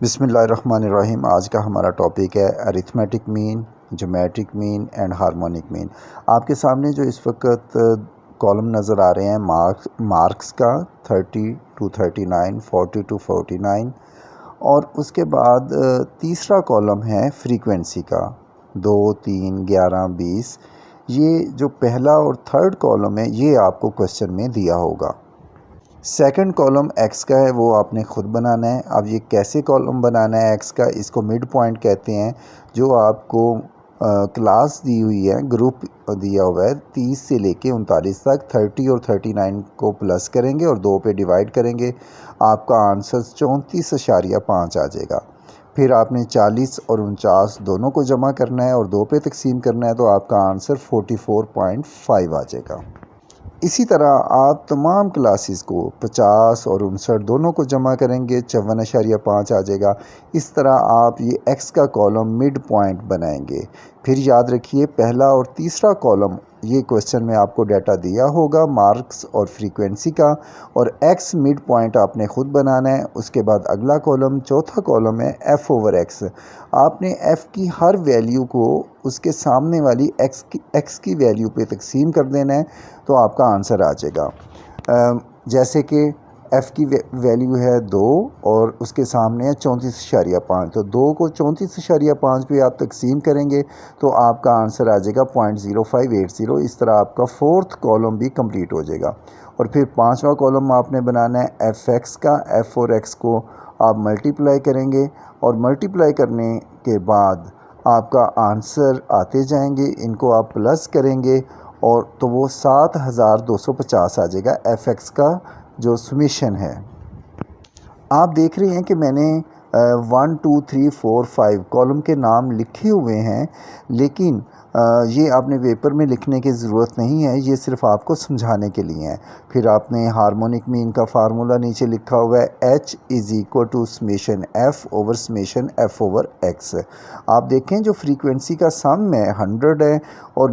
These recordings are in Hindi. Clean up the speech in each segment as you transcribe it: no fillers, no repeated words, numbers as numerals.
बिस्मिल्लाहिर्रहमानिर्रहीम। आज का हमारा टॉपिक है arithmetic mean, geometric mean and harmonic mean. आपके सामने जो इस वक्त कॉलम नज़र आ रहे हैं मार्क्स का 30 टू 39, 40 टू 49 और उसके बाद तीसरा कॉलम है फ्रीक्वेंसी का 2, 3, 11, 20। ये जो पहला और थर्ड कॉलम है ये आपको क्वेश्चन में दिया होगा। सेकंड कॉलम एक्स का है, वो आपने ख़ुद बनाना है। अब ये कैसे कॉलम बनाना है एक्स का, इसको मिड पॉइंट कहते हैं। जो आपको क्लास दी हुई है, ग्रुप दिया हुआ है 30 से लेके 39 तक, 30 और 39 को प्लस करेंगे और 2 पे डिवाइड करेंगे, आपका आंसर 34.5 आ जाएगा। फिर आपने 40 और 49 दोनों को जमा करना है और 2 पे तकसीम करना है, तो आपका आंसर 44.5 आ जाएगा। इसी तरह आप तमाम क्लासेस को 50 और 59 दोनों को जमा करेंगे, 54.5 आ जाएगा। इस तरह आप ये एक्स का कॉलम मिड पॉइंट बनाएंगे। फिर याद रखिए पहला और तीसरा कॉलम, ये क्वेश्चन में आपको डाटा दिया होगा मार्क्स और फ्रीक्वेंसी का, और एक्स मिड पॉइंट आपने ख़ुद बनाना है। उसके बाद अगला कॉलम, चौथा कॉलम है एफ़ ओवर एक्स। आपने एफ़ की हर वैल्यू को उसके सामने वाली एक्स की वैल्यू पे तकसीम कर देना है, तो आपका आंसर आ जाएगा। जैसे कि एफ़ की वैल्यू है 2 और उसके सामने है 34.5, तो 2 को 34.5 पे आप तकसीम करेंगे तो आपका आंसर आ जाएगा 0.0580। इस तरह आपका फोर्थ कॉलम भी कंप्लीट हो जाएगा। और फिर पांचवा कॉलम आपने बनाना है एफ़ एक्स का। एफ़ और एक्स को आप मल्टीप्लाई करेंगे और मल्टीप्लाई करने के बाद आपका आंसर आते जाएंगे, इनको आप प्लस करेंगे और तो वो 7250 आ जाएगा एफ़ एक्स का जो समीशन है। आप देख रहे हैं कि मैंने 1, 2, 3, 4, 5 कॉलम के नाम लिखे हुए हैं, लेकिन ये आपने पेपर में लिखने की ज़रूरत नहीं है, ये सिर्फ आपको समझाने के लिए है। फिर आपने हार्मोनिक मीन का फार्मूला नीचे लिखा हुआ है, H is equal to summation F over summation F over X। आप देखें जो फ्रीक्वेंसी का सम है 100 है और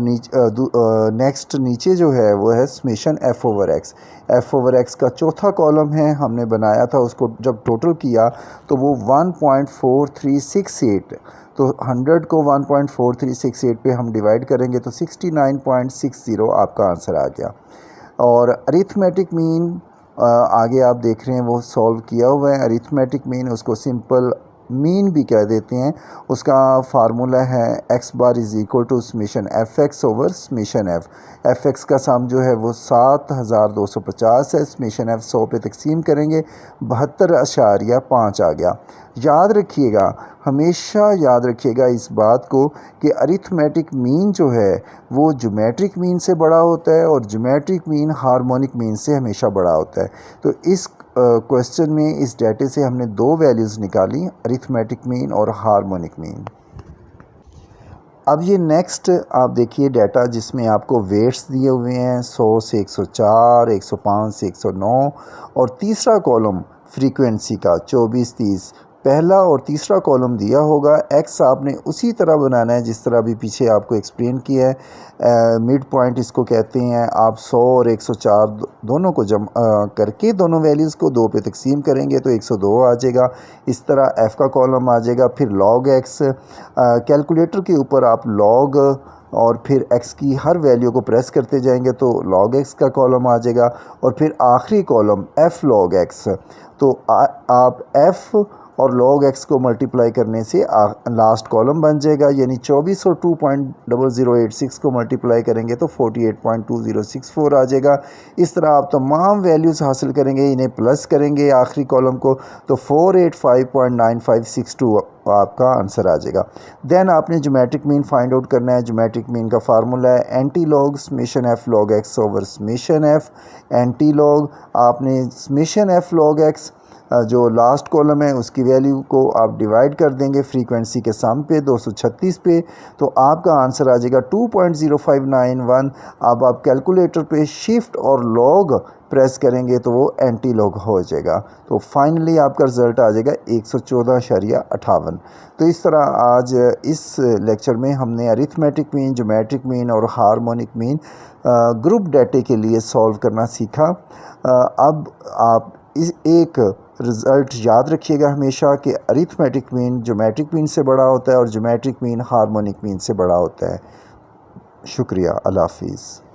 नेक्स्ट नीचे जो है वो है summation F over X। F over X का चौथा कॉलम है, हमने बनाया था, उसको जब टोटल किया तो वो 1.4368, तो 100 को 1.4368 पे हम डिवाइड करेंगे तो 69.60 आपका आंसर आ गया। और अरिथमेटिक मीन आगे आप देख रहे हैं वो सॉल्व किया हुआ है। अरिथमेटिक मीन उसको सिंपल मीन भी कह देते हैं। उसका फार्मूला है X bar is equal to summation F X over summation F. F X का सम जो है वो 7250 है, समेशन एफ़ 100 पे तकसीम करेंगे 72.5 आ गया। याद रखिएगा, हमेशा याद रखिएगा इस बात को कि अरिथमेटिक मीन जो है वो ज्योमेट्रिक मीन से बड़ा होता है और ज्योमेट्रिक मीन हार्मोनिक मीन से हमेशा बड़ा होता है। तो इस क्वेश्चन में इस डाटे से हमने 2 वैल्यूज़ निकाली, अरिथमेटिक मीन और हार्मोनिक मीन। अब ये नेक्स्ट आप देखिए डाटा जिसमें आपको वेट्स दिए हुए हैं 100 से 104, 105 से 109 और तीसरा कॉलम फ्रीक्वेंसी का 24, 30। पहला और तीसरा कॉलम दिया होगा, एक्स आपने उसी तरह बनाना है जिस तरह अभी पीछे आपको एक्सप्लेन किया है। मिड पॉइंट इसको कहते हैं। आप 100 और 104 दोनों को करके दोनों वैल्यूज़ को 2 पे तकसीम करेंगे तो 102 आ जाएगा। इस तरह एफ़ का कॉलम आ जाएगा। फिर लॉग एक्स, कैलकुलेटर के ऊपर आप लॉग और फिर x की हर वैल्यू को प्रेस करते जाएंगे तो log x का कॉलम आ जाएगा। और फिर आखिरी कॉलम f log x, तो आप f और log x को मल्टीप्लाई करने से लास्ट कॉलम बन जाएगा, यानी 24 और 2.0086 को मल्टीप्लाई करेंगे तो 48.2064 आ जाएगा। इस तरह आप तमाम वैल्यूज़ हासिल करेंगे, इन्हें प्लस करेंगे आखिरी कॉलम को तो 485.9562 आपका आंसर आ जाएगा। देन आपने ज्योमेट्रिक मीन फाइंड आउट करना है। ज्योमेट्रिक मीन का फार्मूला है anti log summation F log x over summation F. Anti log आपने समेशन एफ लॉग एक्स जो लास्ट कॉलम है उसकी वैल्यू को आप डिवाइड कर देंगे फ्रीक्वेंसी के सम पे 236 पे, तो आपका आंसर आ जाएगा 2.0591। अब आप कैलकुलेटर पे शिफ्ट और लॉग प्रेस करेंगे तो वो एंटी लॉग हो जाएगा, तो फाइनली आपका रिज़ल्ट आ जाएगा 114.58। तो इस तरह आज इस लेक्चर में हमने अरिथमेटिक मीन, ज्योमेट्रिक मीन और हार्मोनिक मीन ग्रुप डाटे के लिए सॉल्व करना सीखा। अब आप इस एक रिज़ल्ट याद रखिएगा हमेशा कि अरिथमेटिक मीन ज्योमेट्रिक मीन से बड़ा होता है और ज्योमेट्रिक मीन हार्मोनिक मीन से बड़ा होता है। शुक्रिया, अल्लाह हाफिज़।